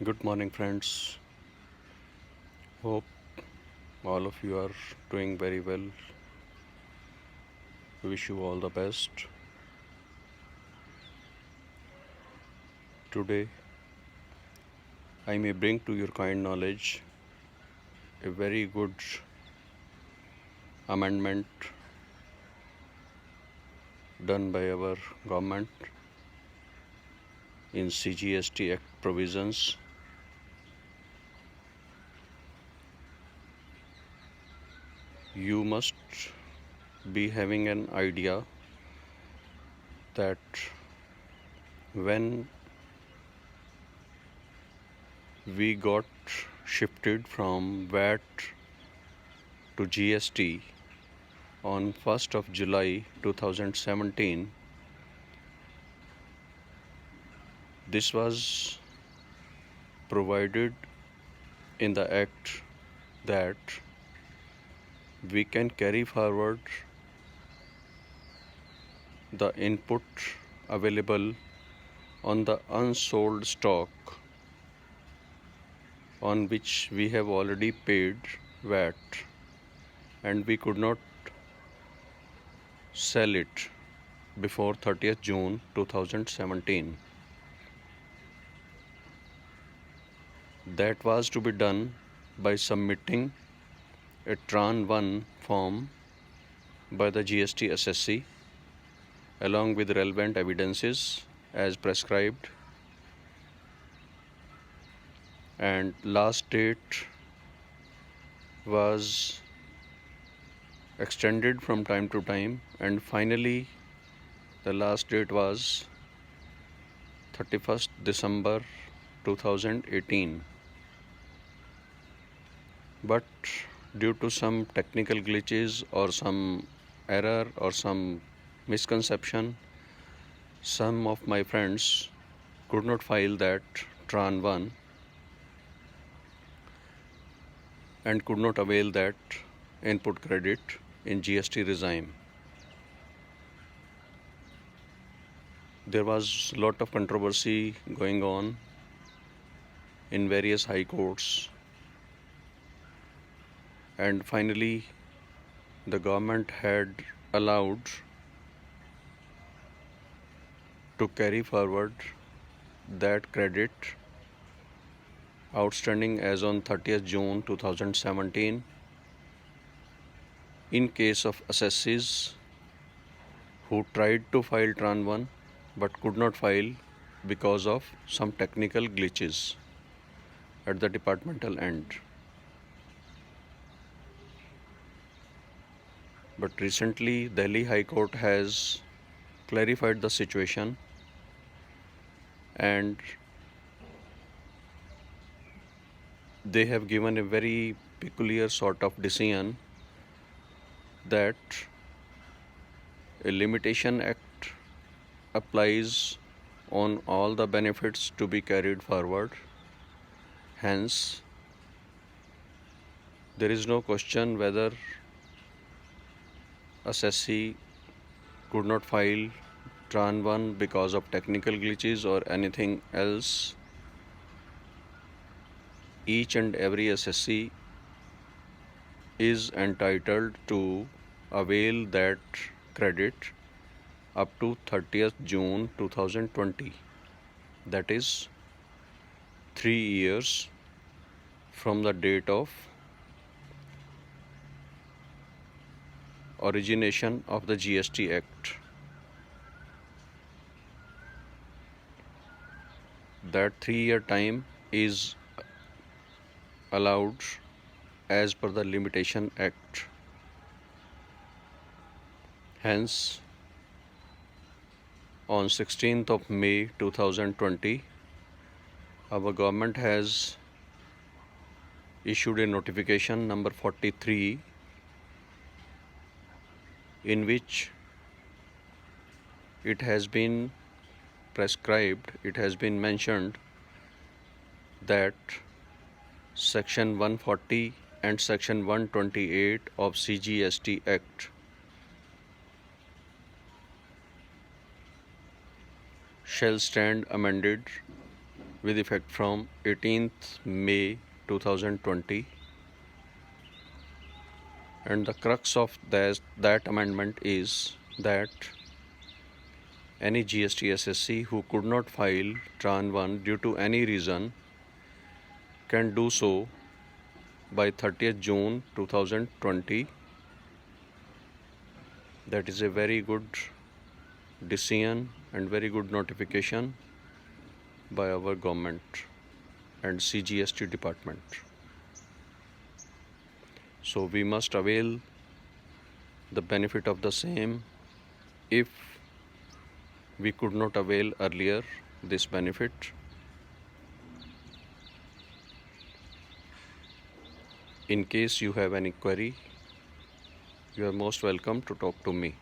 Good morning, friends. Hope all of you are doing very well. Wish you all the best. Today, I may bring to your kind knowledge a very good amendment done by our government in CGST Act provisions. You must be having an idea that when we got shifted from VAT to GST on 1st of July 2017, this was provided in the Act that we can carry forward the input available on the unsold stock on which we have already paid VAT and we could not sell it before 30th June 2017. That was to be done by submitting a Tran 1 form by the GST SSC along with relevant evidences as prescribed, and last date was extended from time to time, and finally the last date was 31st December 2018. But due to some technical glitches or some error or some misconception, some of my friends could not file that Tran 1 and could not avail that input credit in GST regime. There was a lot of controversy going on in various high courts, and finally the government had allowed to carry forward that credit outstanding as on 30th June 2017 in case of assessees who tried to file Tran 1 but could not file because of some technical glitches at the departmental end. But recently Delhi High Court has clarified the situation, and they have given a very peculiar sort of decision that a limitation act applies on all the benefits to be carried forward. Hence, there is no question whether assessee could not file Tran 1 because of technical glitches or anything else. Each and every assessee is entitled to avail that credit up to 30th June 2020. That is 3 years from the date of origination of the GST Act. That 3-year time is allowed as per the Limitation Act. Hence, on 16th of May 2020, our government has issued a notification number 43 in which it has been prescribed, it has been mentioned that Section 140 and Section 128 of CGST Act shall stand amended with effect from 18th May 2020, and the crux of that amendment is that any GST SSC who could not file Tran 1 due to any reason can do so by 30th June 2020. That is a very good decision and very good notification by our government and CGST department. So we must avail the benefit of the same if we could not avail earlier this benefit. In case you have any query, you are most welcome to talk to me.